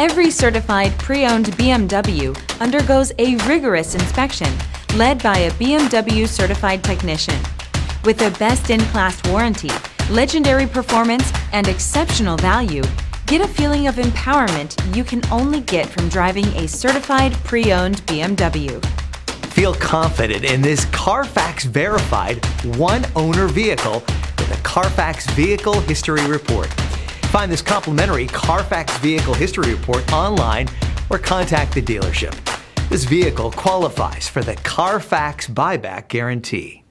Every certified pre-owned BMW undergoes a rigorous inspection led by a BMW certified technician. With a best-in-class warranty, legendary performance, and exceptional value, get a feeling of empowerment you can only get from driving a certified pre-owned BMW. Feel confident in this Carfax verified one-owner vehicle with a Carfax Vehicle History Report. Find this complimentary Carfax Vehicle History Report online or contact the dealership. This vehicle qualifies for the Carfax Buyback Guarantee.